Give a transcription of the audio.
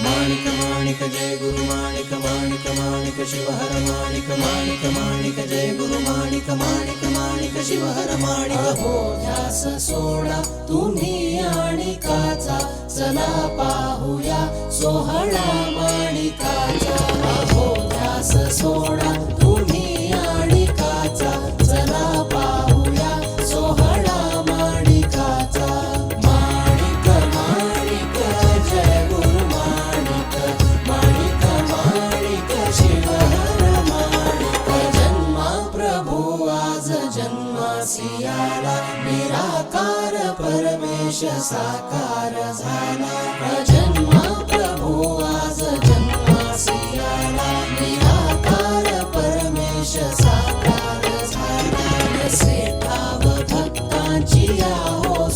माणिक माणिक जय गुरु माणिक माणिक माणिक शिव हर माणिक माणिक माणिक जय गुरु माणिक माणिक माणिक शिव हर माणिक हो ध्यास सोडा तुम्ही माणिकाचा चला पाहूया सोहळा माणिकाचा हो ध्यास सोडा तुम्ही माणिकाचा चला पाहूया सोहळा माणिकाचा माणिक माणिक जय गुरु माणिक माणिक माणिक शिव हर माणिक जन्मा प्रभू आज जन्मासी आला निराकार परमेश साकार झाला जन्मा प्रभू आज जन्म